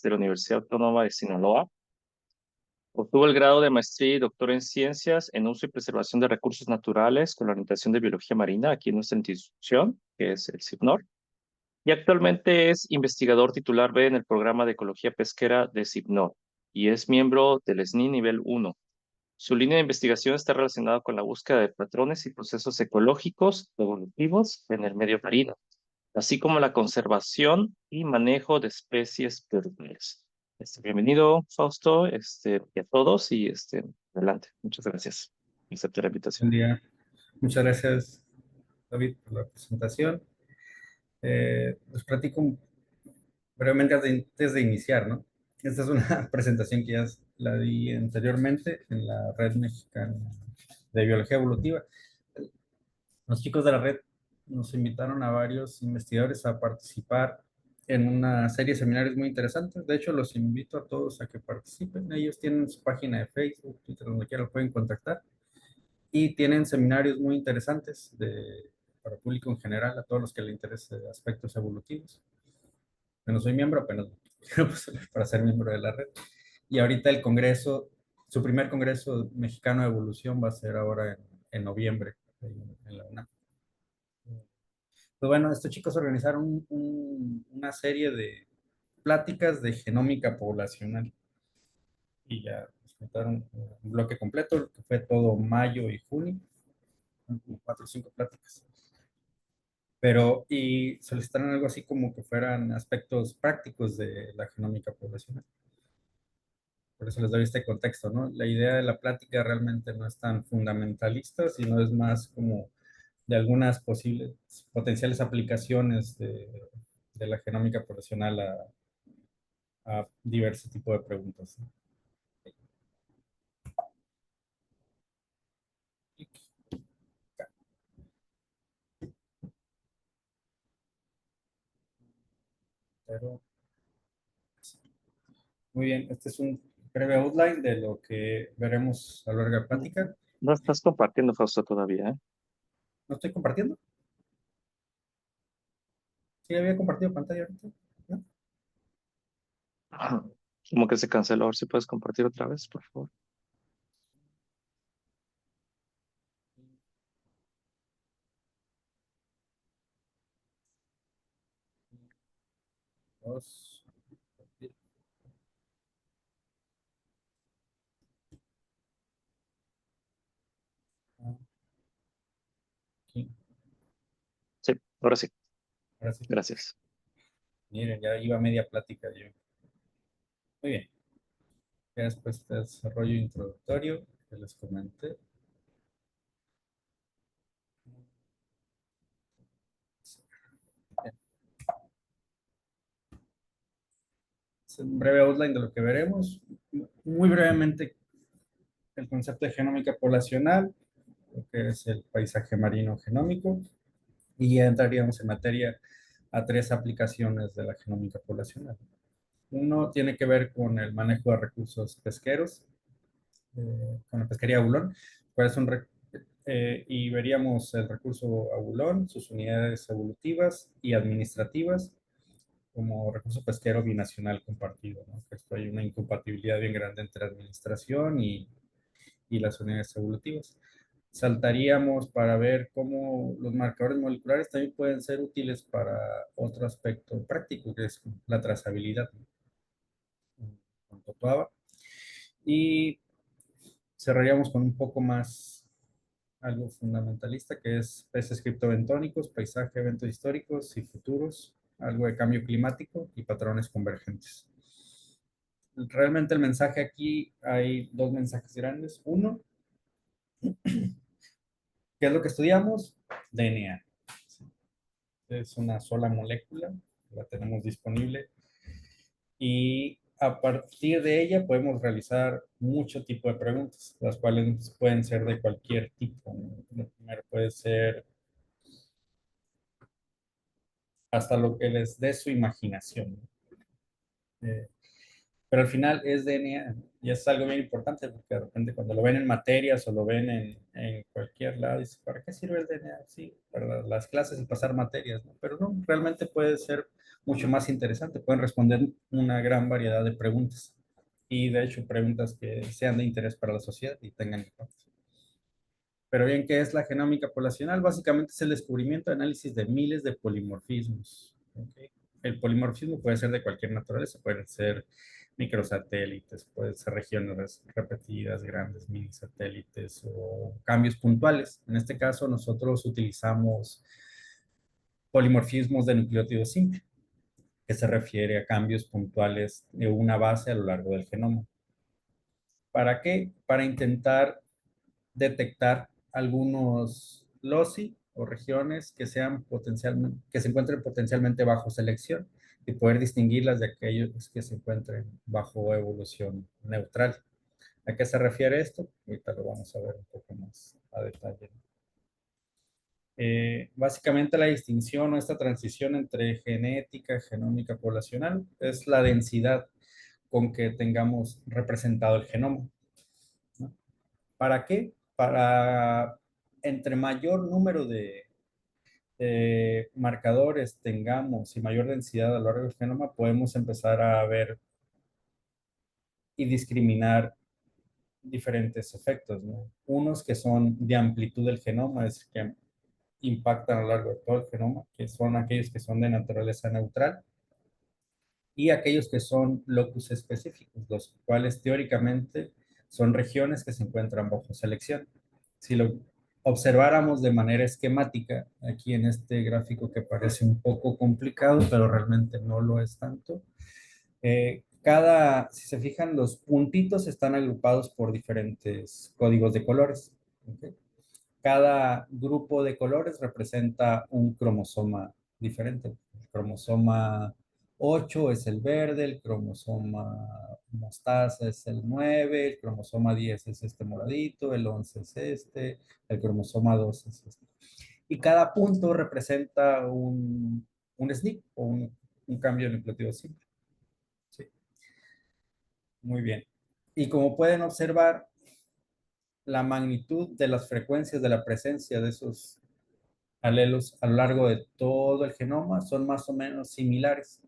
de la Universidad Autónoma de Sinaloa. Obtuvo el grado de maestría y doctor en ciencias en uso y preservación de recursos naturales con la orientación de biología marina aquí en nuestra institución, que es el CIPNOR. Y actualmente es investigador titular B en el programa de ecología pesquera de CIPNOR y es miembro del SNI nivel 1. Su línea de investigación está relacionada con la búsqueda de patrones y procesos ecológicos evolutivos en el medio marino, así como la conservación y manejo de especies perdidas. Bienvenido, Fausto, y a todos, y adelante. Muchas gracias. Acepté la invitación. Buen día. Muchas gracias, David, por la presentación. Les platico brevemente antes de iniciar, ¿no? Esta es una presentación que ya la di anteriormente en la Red Mexicana de Biología Evolutiva. Los chicos de la red nos invitaron a varios investigadores a participar en una serie de seminarios muy interesantes. De hecho, los invito a todos a que participen. Ellos tienen su página de Facebook, Twitter, donde quiera lo pueden contactar. Y tienen seminarios muy interesantes para el público en general, a todos los que les interese aspectos evolutivos. Yo no soy miembro, apenas para ser miembro de la red. Y ahorita el congreso, su primer congreso mexicano de evolución va a ser ahora en noviembre en la UNAM. Pues bueno, estos chicos organizaron una serie de pláticas de genómica poblacional y ya nos contaron un bloque completo, que fue todo mayo y junio, como 4 o 5 pláticas. Y solicitaron algo así como que fueran aspectos prácticos de la genómica poblacional. Por eso les doy este contexto, ¿no? La idea de la plática realmente no es tan fundamentalista, sino es más como de algunas posibles, potenciales aplicaciones de la genómica poblacional a diversos tipos de preguntas, ¿no? Pero, muy bien, este es un breve outline de lo que veremos a lo largo de la No, plática. no estás compartiendo, Fausto, todavía, ¿eh? ¿No estoy compartiendo? Sí, había compartido pantalla ahorita, ¿no? Ajá. Como que se canceló. A ver si puedes compartir otra vez, por favor. Dos. Aquí. Sí, ahora sí. Ahora sí. Gracias. Miren, ya iba media plática yo. Muy bien. Ya después este desarrollo introductorio que les comenté. Bien. Es un breve outline de lo que veremos. Muy brevemente, el concepto de genómica poblacional, lo que es el paisaje marino genómico, y ya entraríamos en materia a 3 aplicaciones de la genómica poblacional. Uno tiene que ver con el manejo de recursos pesqueros, con la pesquería abulón, y veríamos el recurso abulón, sus unidades evolutivas y administrativas, como recurso pesquero binacional compartido, ¿no? Que esto hay una incompatibilidad bien grande entre administración y las unidades evolutivas. Saltaríamos para ver cómo los marcadores moleculares también pueden ser útiles para otro aspecto práctico, que es la trazabilidad, ¿no? Con Totoaba. Y cerraríamos con un poco más algo fundamentalista, que es peces criptobentónicos, paisaje, eventos históricos y futuros, algo de cambio climático y patrones convergentes. Realmente el mensaje aquí, hay 2 mensajes grandes. Uno, ¿qué es lo que estudiamos? DNA. Es una sola molécula, la tenemos disponible y a partir de ella podemos realizar mucho tipo de preguntas, las cuales pueden ser de cualquier tipo. Lo primero puede ser hasta lo que les dé su imaginación. Eh, pero al final es DNA, ¿no? Y es algo bien importante porque de repente cuando lo ven en materias o lo ven en cualquier lado, dicen, ¿para qué sirve el DNA? Sí, para las clases y pasar materias, ¿no? Pero no, realmente puede ser mucho más interesante, pueden responder una gran variedad de preguntas y de hecho preguntas que sean de interés para la sociedad y tengan impacto. Pero bien, ¿qué es la genómica poblacional? Básicamente es el descubrimiento y análisis de miles de polimorfismos. ¿Ok? El polimorfismo puede ser de cualquier naturaleza, pueden ser microsatélites, pueden ser regiones repetidas, grandes mini satélites o cambios puntuales. En este caso, nosotros utilizamos polimorfismos de nucleótido simple, que se refiere a cambios puntuales de una base a lo largo del genoma. ¿Para qué? Para intentar detectar algunos loci o regiones que sean potencialmente, que se encuentren potencialmente bajo selección y poder distinguirlas de aquellos que se encuentren bajo evolución neutral. ¿A qué se refiere esto? Ahorita lo vamos a ver un poco más a detalle. Básicamente la distinción o esta transición entre genética, genómica, poblacional es la densidad con que tengamos representado el genoma, ¿no? ¿Para qué? Para entre mayor número de marcadores tengamos y mayor densidad a lo largo del genoma, podemos empezar a ver y discriminar diferentes efectos, ¿no? Unos que son de amplitud del genoma, es que impactan a lo largo de todo el genoma, que son aquellos que son de naturaleza neutral, y aquellos que son locus específicos, los cuales teóricamente son regiones que se encuentran bajo selección. Si lo observáramos de manera esquemática, aquí en este gráfico que parece un poco complicado, pero realmente no lo es tanto, si se fijan, los puntitos están agrupados por diferentes códigos de colores. ¿Ok? Cada grupo de colores representa un cromosoma diferente. El cromosoma 8 es el verde, el cromosoma mostaza es el 9, el cromosoma 10 es este moradito, el 11 es este, el cromosoma 12 es este. Y cada punto representa un SNP o un cambio nucleotido simple. Sí, muy bien. Y como pueden observar, la magnitud de las frecuencias de la presencia de esos alelos a lo largo de todo el genoma son más o menos similares.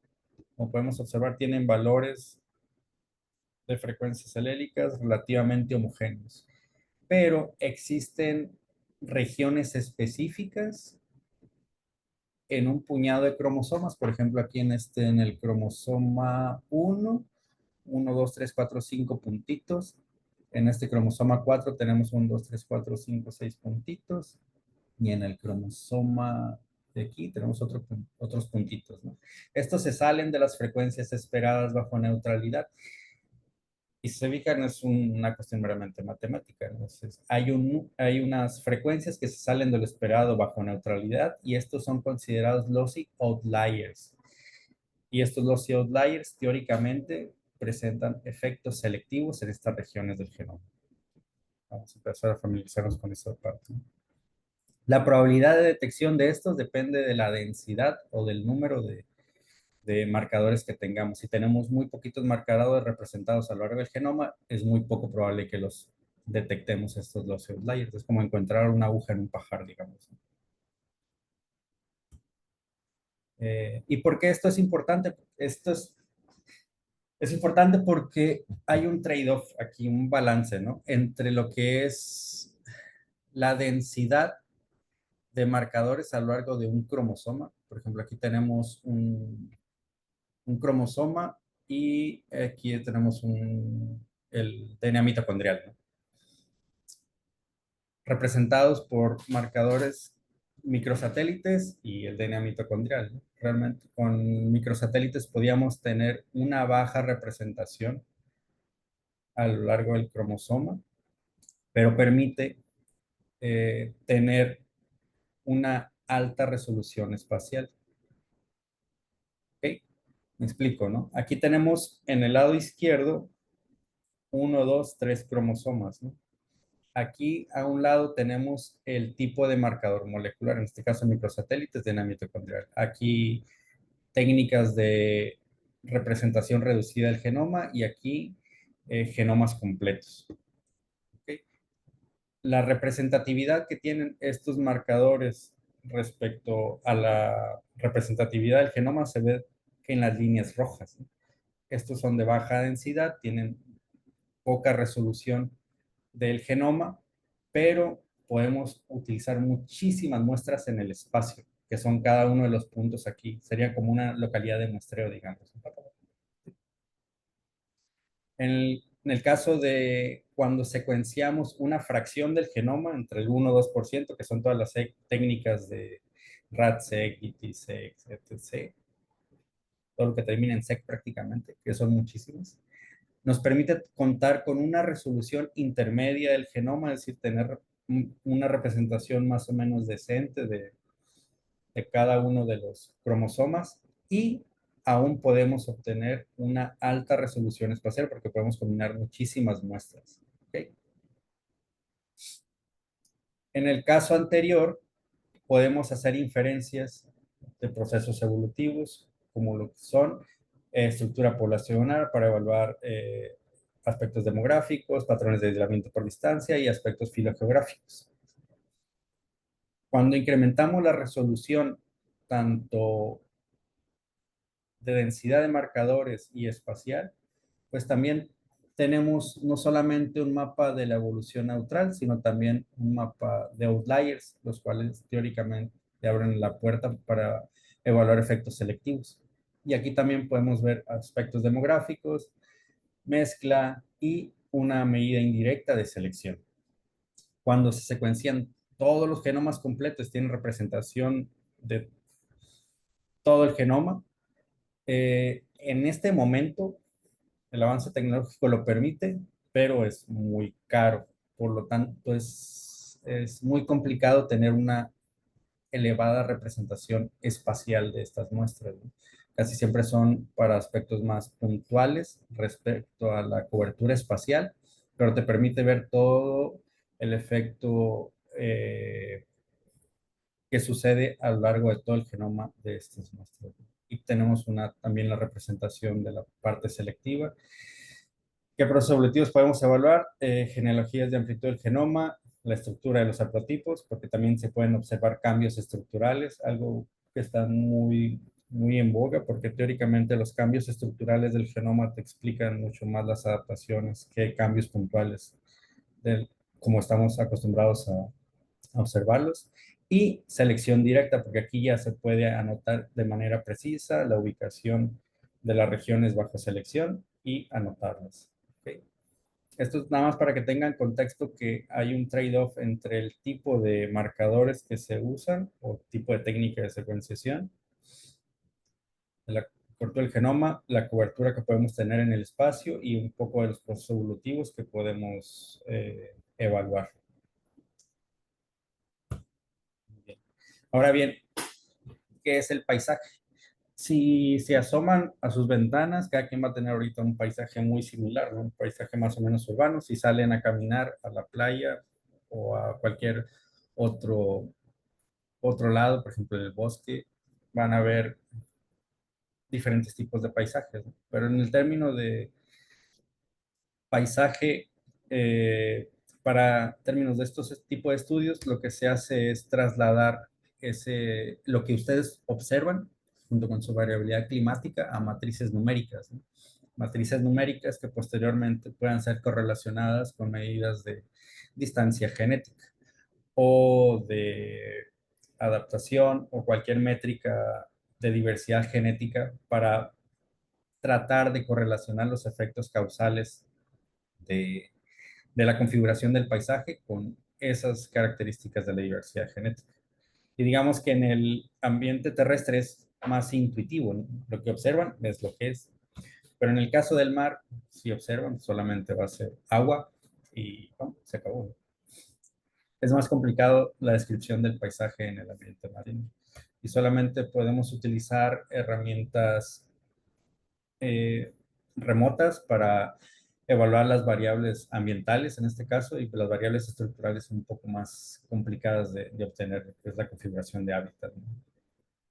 Como podemos observar, tienen valores de frecuencias alélicas relativamente homogéneos, pero existen regiones específicas en un puñado de cromosomas, por ejemplo, aquí en el cromosoma 1, 2, 3, 4, 5 puntitos. En este cromosoma 4 tenemos 1, 2, 3, 4, 5, 6 puntitos. Y en el cromosoma de aquí tenemos otros puntitos, ¿no? Estos se salen de las frecuencias esperadas bajo neutralidad. Y si se fijan, es una cuestión meramente matemática, ¿no? Entonces, hay unas frecuencias que se salen de lo esperado bajo neutralidad y estos son considerados lossy outliers. Y estos lossy outliers teóricamente presentan efectos selectivos en estas regiones del genoma. Vamos a empezar a familiarizarnos con esta parte, ¿no? La probabilidad de detección de estos depende de la densidad o del número de marcadores que tengamos. Si tenemos muy poquitos marcadores representados a lo largo del genoma, es muy poco probable que los detectemos estos loss outliers. Es como encontrar una aguja en un pajar, digamos. ¿Y por qué esto es importante? Es importante porque hay un trade-off aquí, un balance, ¿no? Entre lo que es la densidad de marcadores a lo largo de un cromosoma. Por ejemplo, aquí tenemos un cromosoma y aquí tenemos el DNA mitocondrial, ¿no? Representados por marcadores microsatélites y el DNA mitocondrial, ¿no? Realmente con microsatélites podíamos tener una baja representación a lo largo del cromosoma, pero permite tener una alta resolución espacial. ¿Ok? Me explico, ¿no? Aquí tenemos en el lado izquierdo uno, dos, tres cromosomas, ¿no? Aquí a un lado tenemos el tipo de marcador molecular, en este caso microsatélites de la mitocondrial. Aquí técnicas de representación reducida del genoma y aquí genomas completos. ¿Ok? La representatividad que tienen estos marcadores respecto a la representatividad del genoma se ve en las líneas rojas, ¿no? Estos son de baja densidad, tienen poca resolución del genoma, pero podemos utilizar muchísimas muestras en el espacio, que son cada uno de los puntos aquí. Sería como una localidad de muestreo, digamos. En el caso de cuando secuenciamos una fracción del genoma entre el 1 y 2%, que son todas las técnicas de RADseq, GTseq, etc., todo lo que termina en seq prácticamente, que son muchísimas, nos permite contar con una resolución intermedia del genoma, es decir, tener una representación más o menos decente de cada uno de los cromosomas y aún podemos obtener una alta resolución espacial porque podemos combinar muchísimas muestras. ¿Ok? En el caso anterior, podemos hacer inferencias de procesos evolutivos, como lo que son estructura poblacional para evaluar aspectos demográficos, patrones de aislamiento por distancia y aspectos filogeográficos. Cuando incrementamos la resolución tanto de densidad de marcadores y espacial, pues también tenemos no solamente un mapa de la evolución neutral, sino también un mapa de outliers, los cuales teóricamente te abren la puerta para evaluar efectos selectivos. Y aquí también podemos ver aspectos demográficos, mezcla y una medida indirecta de selección. Cuando se secuencian todos los genomas completos, tienen representación de todo el genoma. En este momento, el avance tecnológico lo permite, pero es muy caro. Por lo tanto, es muy complicado tener una elevada representación espacial de estas muestras, ¿no? Casi siempre son para aspectos más puntuales respecto a la cobertura espacial, pero te permite ver todo el efecto que sucede a lo largo de todo el genoma de estas muestras. Y tenemos también la representación de la parte selectiva. ¿Qué procesos evolutivos podemos evaluar? Genealogías de amplitud del genoma, la estructura de los haplotipos, porque también se pueden observar cambios estructurales, algo que está muy en boga, porque teóricamente los cambios estructurales del genoma te explican mucho más las adaptaciones que cambios puntuales, como estamos acostumbrados a observarlos. Y selección directa, porque aquí ya se puede anotar de manera precisa la ubicación de las regiones bajo selección y anotarlas. ¿Okay? Esto es nada más para que tengan contexto que hay un trade-off entre el tipo de marcadores que se usan o tipo de técnica de secuenciación, la cobertura del genoma, la cobertura que podemos tener en el espacio y un poco de los procesos evolutivos que podemos evaluar. Bien. Ahora bien, ¿qué es el paisaje? Si se asoman a sus ventanas, cada quien va a tener ahorita un paisaje muy similar, ¿no? Un paisaje más o menos urbano. Si salen a caminar a la playa o a cualquier otro, otro lado, por ejemplo, en el bosque, van a ver diferentes tipos de paisajes, ¿no? Pero en el término de paisaje, para términos de estos tipos de estudios, lo que se hace es trasladar lo que ustedes observan junto con su variabilidad climática a matrices numéricas, ¿no? Matrices numéricas que posteriormente puedan ser correlacionadas con medidas de distancia genética o de adaptación o cualquier métrica de diversidad genética para tratar de correlacionar los efectos causales de, de la configuración del paisaje con esas características de la diversidad genética. Y digamos que en el ambiente terrestre es más intuitivo, ¿no? Lo que observan es lo que es. Pero en el caso del mar, si observan, solamente va a ser agua y oh, se acabó. Es más complicado la descripción del paisaje en el ambiente marino. Y solamente podemos utilizar herramientas eh, remotas para evaluar las variables ambientales en este caso y las variables estructurales son un poco más complicadas de obtener, que es la configuración de hábitat, ¿no?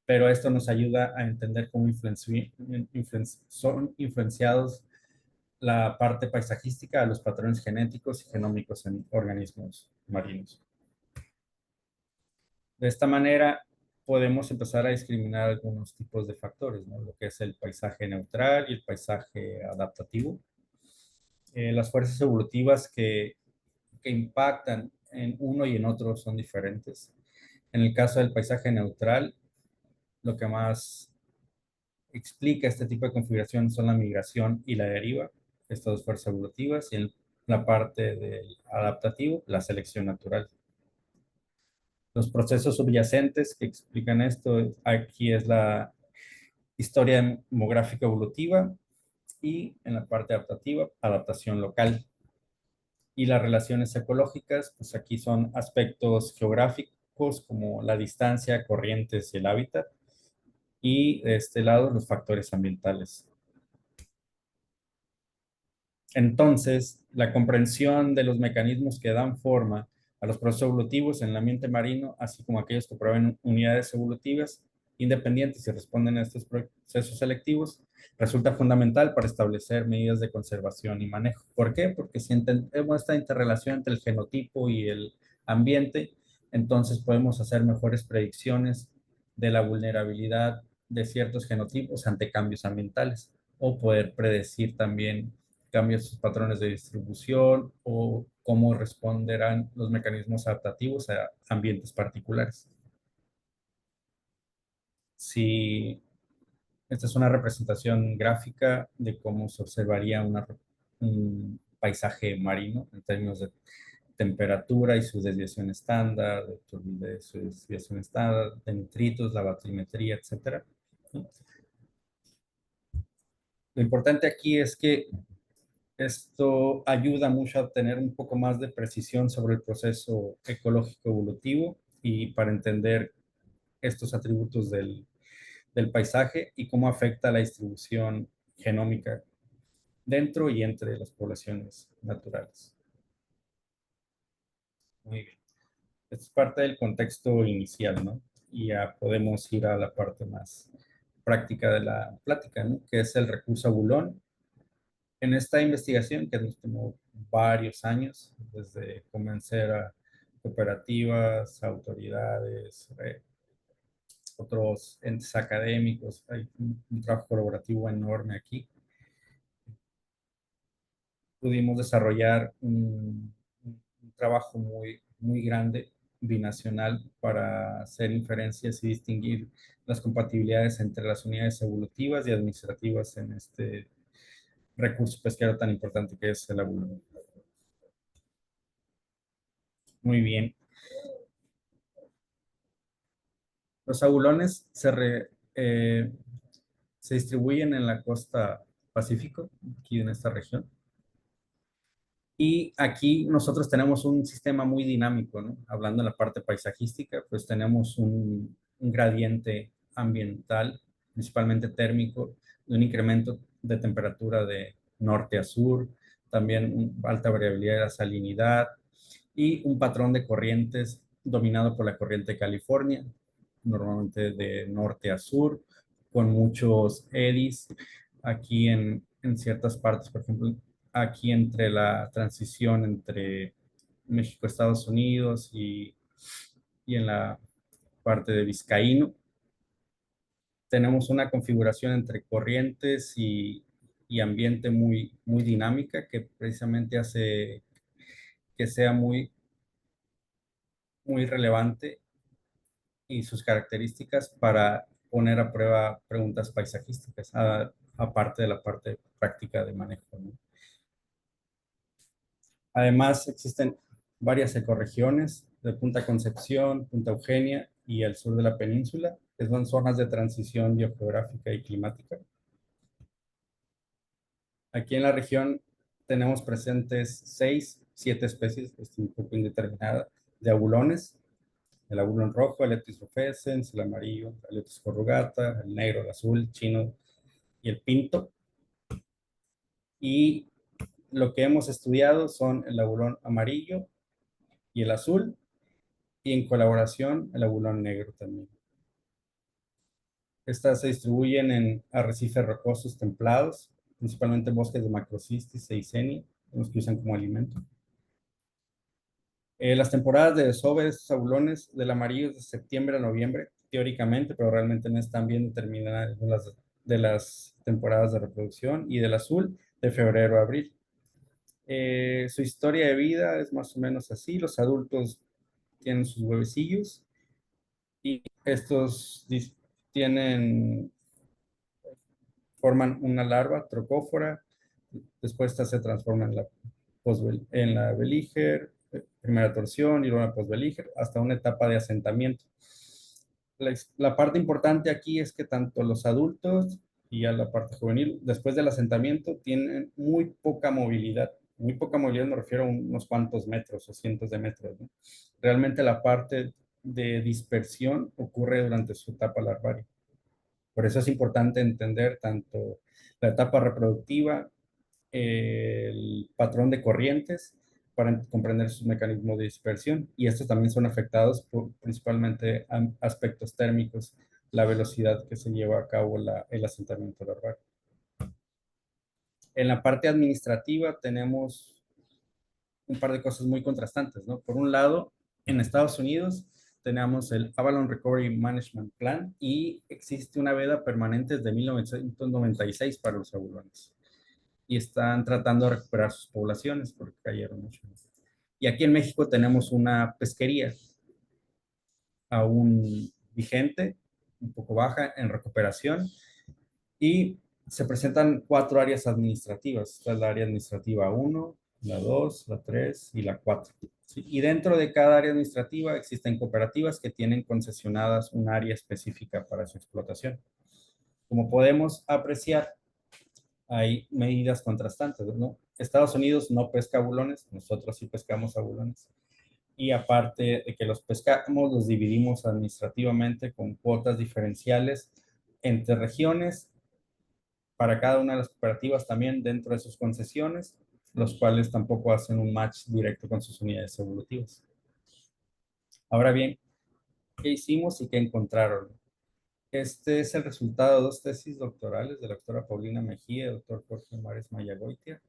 pero esto nos ayuda a entender cómo son influenciados la parte paisajística a los patrones genéticos y genómicos en organismos marinos. De esta manera, podemos empezar a discriminar algunos tipos de factores, ¿no? Lo que es el paisaje neutral y el paisaje adaptativo. Las fuerzas evolutivas que impactan en uno y en otro son diferentes. En el caso del paisaje neutral, lo que más explica este tipo de configuración son la migración y la deriva, estas dos fuerzas evolutivas, y en la parte del adaptativo, la selección natural. Los procesos subyacentes que explican esto, aquí es la historia demográfica evolutiva y en la parte adaptativa, adaptación local. Y las relaciones ecológicas, pues aquí son aspectos geográficos como la distancia, corrientes y el hábitat. Y de este lado, los factores ambientales. Entonces, la comprensión de los mecanismos que dan forma a los procesos evolutivos en el ambiente marino, así como aquellos que proveen unidades evolutivas independientes y responden a estos procesos selectivos, resulta fundamental para establecer medidas de conservación y manejo. ¿Por qué? Porque si entendemos esta interrelación entre el genotipo y el ambiente, entonces podemos hacer mejores predicciones de la vulnerabilidad de ciertos genotipos ante cambios ambientales o poder predecir también cambian sus patrones de distribución o cómo responderán los mecanismos adaptativos a ambientes particulares. Si esta es una representación gráfica de cómo se observaría un paisaje marino en términos de temperatura y su desviación estándar, de su desviación estándar, de nitritos, la batimetría, etcétera. Lo importante aquí es que esto ayuda mucho a tener un poco más de precisión sobre el proceso ecológico evolutivo y para entender estos atributos del paisaje y cómo afecta la distribución genómica dentro y entre las poblaciones naturales. Muy bien. Esto es parte del contexto inicial, ¿no? Y ya podemos ir a la parte más práctica de la plática, ¿no? Que es el recurso abulón. En esta investigación, que nos tomó varios años, desde convencer a cooperativas, autoridades, otros entes académicos, hay un trabajo colaborativo enorme aquí. Pudimos desarrollar un trabajo muy grande, binacional, para hacer inferencias y distinguir las compatibilidades entre las unidades evolutivas y administrativas en este recurso pesquero tan importante que es el abulón. Muy bien. Los abulones se distribuyen en la costa Pacífico, aquí en esta región. Y aquí nosotros tenemos un sistema muy dinámico, ¿no? Hablando en la parte paisajística, pues tenemos un gradiente ambiental, principalmente térmico, de un incremento de temperatura de norte a sur, también alta variabilidad de la salinidad y un patrón de corrientes dominado por la corriente de California, normalmente de norte a sur, con muchos eddies aquí en ciertas partes, por ejemplo, aquí entre la transición entre México, Estados Unidos y en la parte de Vizcaíno. Tenemos una configuración entre corrientes y ambiente muy dinámica que precisamente hace que sea muy relevante y sus características para poner a prueba preguntas paisajísticas, aparte de la parte práctica de manejo, ¿no? Además, existen varias ecorregiones de Punta Concepción, Punta Eugenia y el sur de la península, que son zonas de transición biogeográfica y climática. Aquí en la región tenemos presentes 7 especies, un poco indeterminada, de abulones. El abulón rojo, Aletis rufescens, el amarillo, Aletis corrugata, el negro, el azul, chino y el pinto. Y lo que hemos estudiado son el abulón amarillo y el azul, y en colaboración el abulón negro también. Estas se distribuyen en arrecifes rocosos templados, principalmente bosques de Macrocistis e Iceni, los que usan como alimento. Las temporadas de desove de estos abulones del amarillo es de septiembre a noviembre, teóricamente, pero realmente no están bien determinadas de las temporadas de reproducción, y del azul de febrero a abril. Su historia de vida es más o menos así. Los adultos tienen sus huevecillos y estos tienen, forman una larva trocófora. Después esta se transforma en en la Beliger, primera torsión y luego la post-Beliger, hasta una etapa de asentamiento. La parte importante aquí es que tanto los adultos y ya la parte juvenil, después del asentamiento, tienen muy poca movilidad. Muy poca movilidad me refiero a unos cuantos metros o cientos de metros, ¿no? Realmente la parte de dispersión ocurre durante su etapa larvaria. Por eso es importante entender tanto la etapa reproductiva, el patrón de corrientes, para comprender sus mecanismos de dispersión. Y estos también son afectados por principalmente aspectos térmicos, la velocidad que se lleva a cabo el asentamiento larvario. En la parte administrativa tenemos un par de cosas muy contrastantes, ¿no? Por un lado, en Estados Unidos tenemos el Avalon Recovery Management Plan y existe una veda permanente desde 1996 para los abulones. Y están tratando de recuperar sus poblaciones porque cayeron mucho. Y aquí en México tenemos una pesquería aún vigente, un poco baja, en recuperación, y se presentan 4 áreas administrativas. Esta es la área administrativa 1, la 2, la 3 y la 4. ¿Sí? Y dentro de cada área administrativa existen cooperativas que tienen concesionadas un área específica para su explotación. Como podemos apreciar, hay medidas contrastantes, ¿no? Estados Unidos no pesca abulones, nosotros sí pescamos abulones. Y aparte de que los pescamos, los dividimos administrativamente con cuotas diferenciales entre regiones para cada una de las cooperativas también dentro de sus concesiones, los cuales tampoco hacen un match directo con sus unidades evolutivas. Ahora bien, ¿qué hicimos y qué encontraron? Este es el resultado de 2 tesis doctorales de la doctora Paulina Mejía y el doctor Jorge Mares Mayagoitia.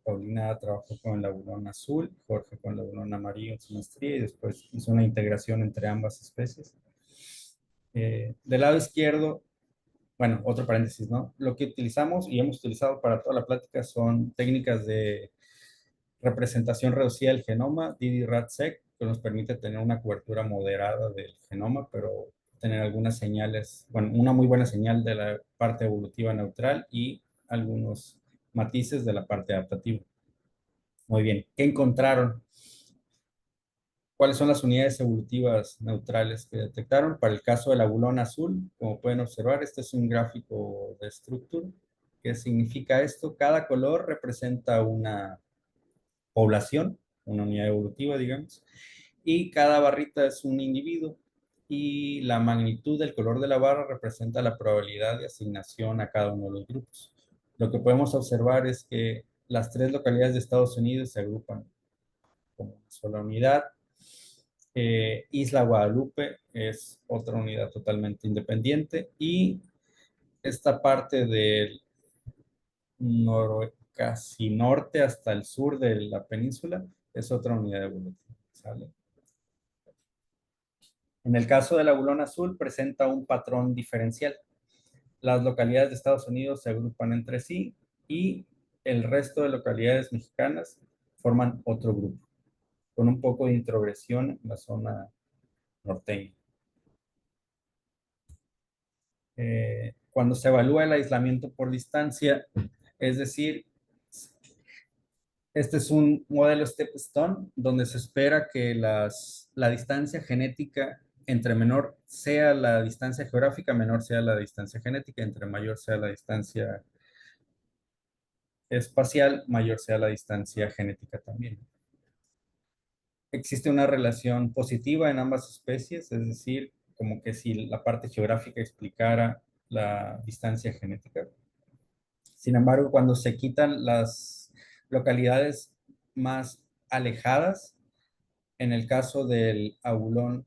Paulina trabajó con el abulón azul, Jorge con el abulón amarillo en su maestría y después hizo una integración entre ambas especies. Del lado izquierdo, bueno, otro paréntesis, ¿no? Lo que utilizamos y hemos utilizado para toda la plática son técnicas de representación reducida del genoma, ddRAT-seq, que nos permite tener una cobertura moderada del genoma, pero tener algunas señales, bueno, una muy buena señal de la parte evolutiva neutral y algunos matices de la parte adaptativa. Muy bien, ¿qué encontraron? ¿Cuáles son las unidades evolutivas neutrales que detectaron? Para el caso del abulón azul, como pueden observar, este es un gráfico de estructura. ¿Qué significa esto? Cada color representa una población, una unidad evolutiva, digamos, y cada barrita es un individuo, y la magnitud del color de la barra representa la probabilidad de asignación a cada uno de los grupos. Lo que podemos observar es que las 3 localidades de Estados Unidos se agrupan como una sola unidad. Isla Guadalupe es otra unidad totalmente independiente, y esta parte del casi norte hasta el sur de la península es otra unidad evolutiva. ¿Sale? En el caso del abulón azul presenta un patrón diferencial. Las localidades de Estados Unidos se agrupan entre sí y el resto de localidades mexicanas forman otro grupo, con un poco de introgresión en la zona norteña. Cuando se evalúa el aislamiento por distancia, es decir, este es un modelo Stepstone donde se espera que la distancia genética, entre menor sea la distancia geográfica, menor sea la distancia genética, entre mayor sea la distancia espacial, mayor sea la distancia genética también. Existe una relación positiva en ambas especies, es decir, como que si la parte geográfica explicara la distancia genética. Sin embargo, cuando se quitan las localidades más alejadas, en el caso del abulón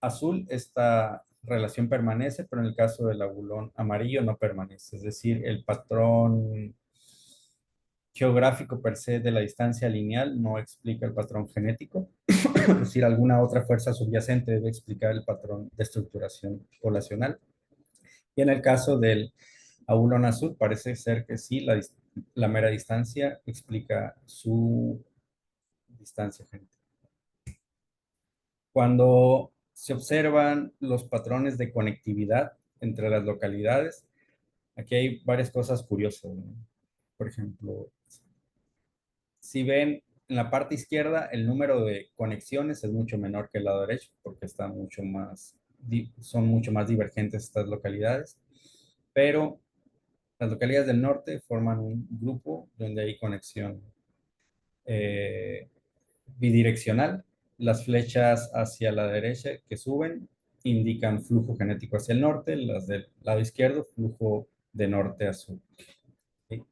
azul, esta relación permanece, pero en el caso del abulón amarillo no permanece. Es decir, el patrón geográfico per se de la distancia lineal no explica el patrón genético. Es decir, alguna otra fuerza subyacente debe explicar el patrón de estructuración poblacional. Y en el caso del abulón azul, parece ser que sí, la mera distancia explica su distancia genética. Cuando se observan los patrones de conectividad entre las localidades, aquí hay varias cosas curiosas, ¿no? Por ejemplo, si ven en la parte izquierda, el número de conexiones es mucho menor que el lado derecho, porque son mucho más divergentes estas localidades, pero las localidades del norte forman un grupo donde hay conexión eh, bidireccional. Las flechas hacia la derecha que suben indican flujo genético hacia el norte, las del lado izquierdo, flujo de norte a sur. ¿Sí?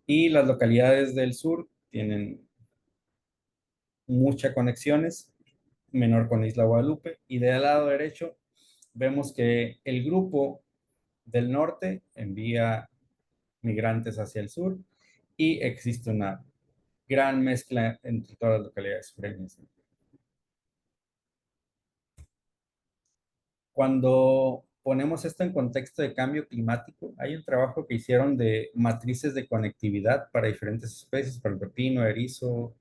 Y las localidades del sur tienen muchas conexiones, menor con Isla Guadalupe, y del lado derecho vemos que el grupo del norte envía migrantes hacia el sur y existe una gran mezcla entre todas las localidades sureñas. Cuando ponemos esto en contexto de cambio climático, hay un trabajo que hicieron de matrices de conectividad para diferentes especies, para el pepino, erizo,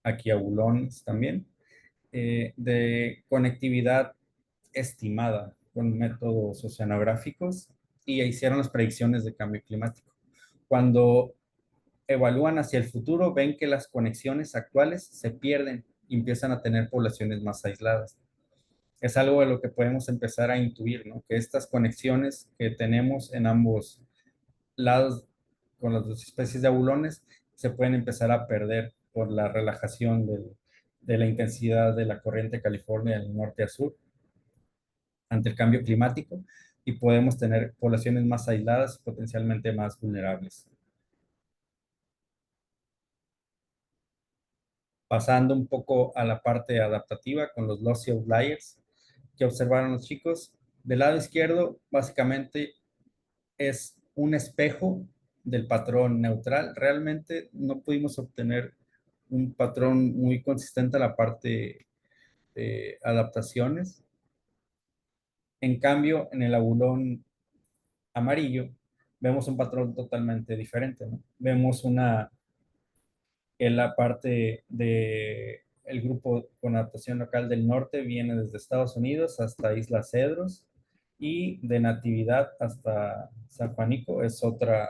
aquí abulones también, de conectividad estimada con métodos oceanográficos y hicieron las predicciones de cambio climático. Cuando evalúan hacia el futuro, ven que las conexiones actuales se pierden y empiezan a tener poblaciones más aisladas. Es algo de lo que podemos empezar a intuir, ¿no? Que estas conexiones que tenemos en ambos lados con las dos especies de abulones se pueden empezar a perder por la relajación de la intensidad de la corriente California del norte a sur ante el cambio climático y podemos tener poblaciones más aisladas y potencialmente más vulnerables. Pasando un poco a la parte adaptativa con los lossy outliers que observaron los chicos. Del lado izquierdo, básicamente es un espejo del patrón neutral. Realmente no pudimos obtener un patrón muy consistente a la parte de adaptaciones. En cambio, en el abulón amarillo, vemos un patrón totalmente diferente, ¿no? Vemos en la parte de el grupo con adaptación local del norte viene desde Estados Unidos hasta Isla Cedros y de Natividad hasta San Juanico es otro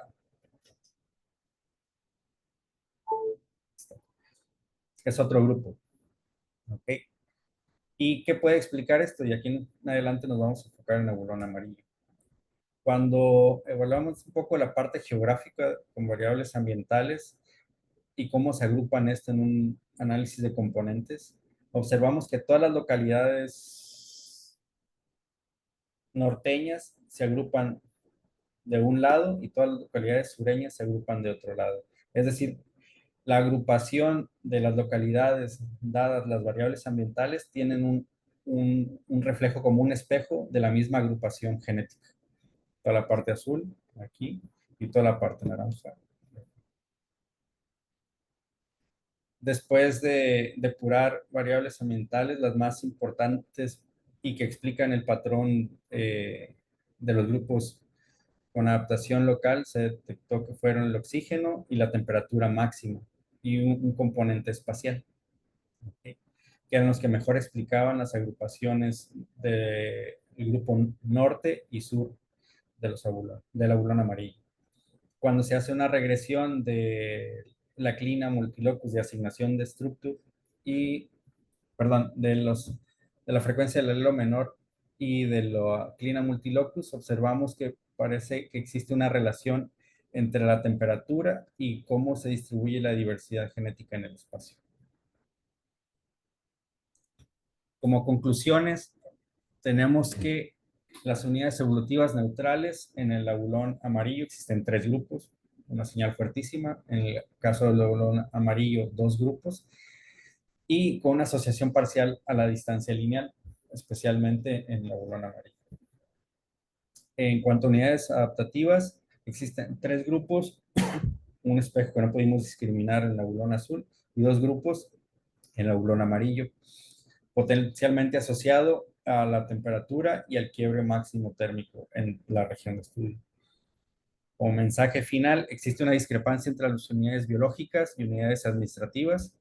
grupo, ¿ok? ¿Y qué puede explicar esto? Y aquí en adelante nos vamos a enfocar en el burón amarillo. Cuando evaluamos un poco la parte geográfica con variables ambientales y cómo se agrupan esto en un análisis de componentes, observamos que todas las localidades norteñas se agrupan de un lado y todas las localidades sureñas se agrupan de otro lado. Es decir, la agrupación de las localidades, dadas las variables ambientales, tienen un reflejo como un espejo de la misma agrupación genética. Toda la parte azul, aquí, y toda la parte naranja. Después de depurar variables ambientales, las más importantes y que explican el patrón de los grupos con adaptación local, se detectó que fueron el oxígeno y la temperatura máxima y un componente espacial, ¿okay? Que eran los que mejor explicaban las agrupaciones del grupo norte y sur del abulón amarillo. Cuando se hace una regresión de la clina multilocus de asignación de Structure y, perdón, de la frecuencia del alelo menor y de la clina multilocus, observamos que parece que existe una relación entre la temperatura y cómo se distribuye la diversidad genética en el espacio. Como conclusiones, tenemos que las unidades evolutivas neutrales en el abulón amarillo existen tres grupos, una señal fuertísima, en el caso del abulón amarillo dos grupos, y con una asociación parcial a la distancia lineal, especialmente en el abulón amarillo. En cuanto a unidades adaptativas, existen tres grupos, un espejo que no pudimos discriminar en la bulón azul y dos grupos en la bulón amarillo, potencialmente asociado a la temperatura y al quiebre máximo térmico en la región de estudio. Como mensaje final, existe una discrepancia entre las unidades biológicas y unidades administrativas,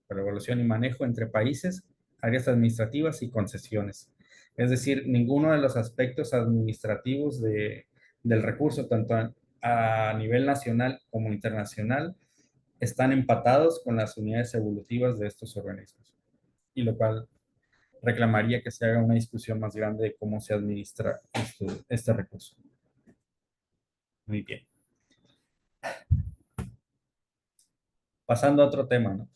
para evaluación y manejo entre países, áreas administrativas y concesiones. Es decir, ninguno de los aspectos administrativos del recurso, tanto a nivel nacional como internacional, están empatados con las unidades evolutivas de estos organismos, y lo cual reclamaría que se haga una discusión más grande de cómo se administra este recurso. Muy bien. Pasando a otro tema, ¿no?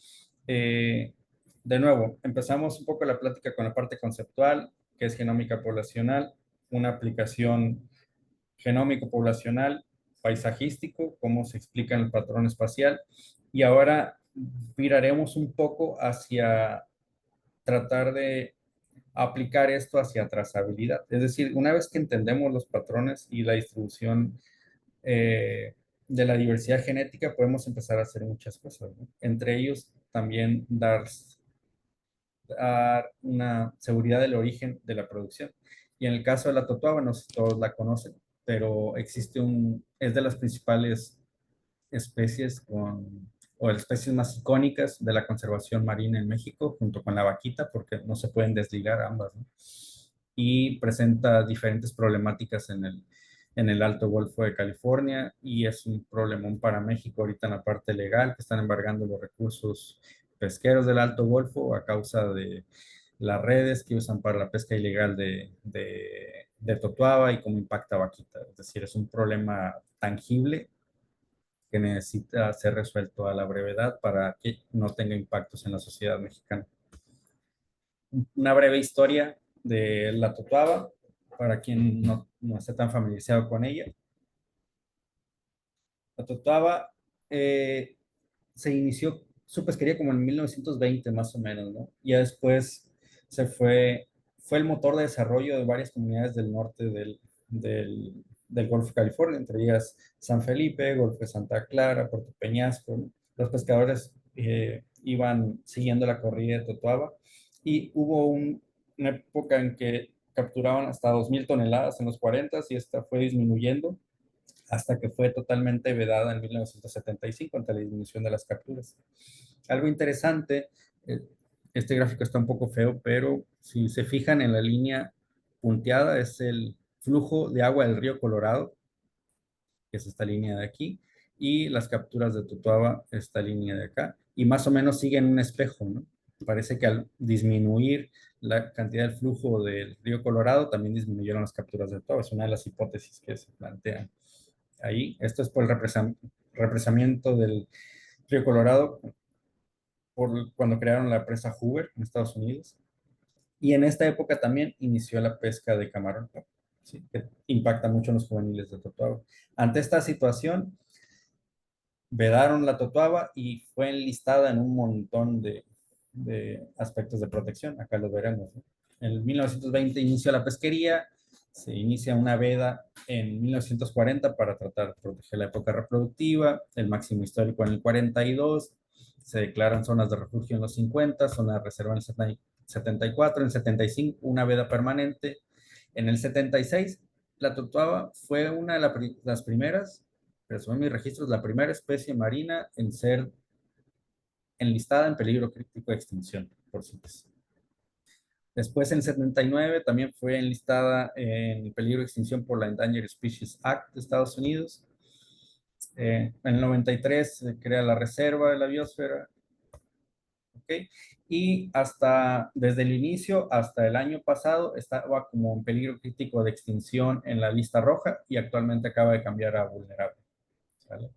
De nuevo, empezamos un poco la plática con la parte conceptual, que es genómica poblacional, una aplicación genómico poblacional, paisajístico, cómo se explica en el patrón espacial, y ahora viraremos un poco hacia tratar de aplicar esto hacia trazabilidad. Es decir, una vez que entendemos los patrones y la distribución de la diversidad genética, podemos empezar a hacer muchas cosas, ¿no? Entre ellos, también dar una seguridad del origen de la producción. Y en el caso de la totuaba, no sé si todos la conocen, pero es de las principales especies o de las especies más icónicas de la conservación marina en México, junto con la vaquita, porque no se pueden desligar ambas, ¿no? Y presenta diferentes problemáticas en el Alto Golfo de California, y es un problemón para México ahorita en la parte legal, que están embargando los recursos pesqueros del Alto Golfo a causa de las redes que usan para la pesca ilegal de totuaba y cómo impacta vaquita. Es decir, es un problema tangible que necesita ser resuelto a la brevedad para que no tenga impactos en la sociedad mexicana. Una breve historia de la totuaba, para quien no esté tan familiarizado con ella. La totuaba se inició su pesquería como en 1920 más o menos, ¿no? Ya después fue el motor de desarrollo de varias comunidades del norte del Golfo de California, entre ellas San Felipe, Golfo de Santa Clara, Puerto Peñasco, ¿no? Los pescadores iban siguiendo la corrida de totuaba, y hubo una época en que capturaban hasta 2.000 toneladas en los 40, y esta fue disminuyendo hasta que fue totalmente vedada en 1975 ante la disminución de las capturas. Algo interesante, eh, este gráfico está un poco feo, pero si se fijan en la línea punteada es el flujo de agua del río Colorado, que es esta línea de aquí, y las capturas de totuaba, esta línea de acá, y más o menos siguen un espejo, ¿no? Parece que al disminuir la cantidad del flujo del río Colorado, también disminuyeron las capturas de totuaba. Es una de las hipótesis que se plantean ahí. Esto es por el represamiento del río Colorado cuando crearon la presa Hoover en Estados Unidos. Y en esta época también inició la pesca de camarón, ¿sí? Que impacta mucho en los juveniles de totuaba. Ante esta situación, vedaron la totuaba y fue enlistada en un montón de aspectos de protección. Acá lo veremos, ¿no? En 1920 inició la pesquería, se inicia una veda en 1940 para tratar de proteger la época reproductiva, el máximo histórico en el 42, se declaran zonas de refugio en los 50, zona de reserva en el 74, en el 75 una veda permanente, en el 76 la totuaba fue una de las primeras, pero según mis registros, la primera especie marina en ser enlistada en peligro crítico de extinción por CITES. Después, en 79, también fue enlistada en peligro de extinción por la Endangered Species Act de Estados Unidos. En el 93 se crea la Reserva de la Biosfera. ¿Okay? Y desde el inicio hasta el año pasado estaba como en peligro crítico de extinción en la lista roja, y actualmente acaba de cambiar a vulnerable. ¿Sale?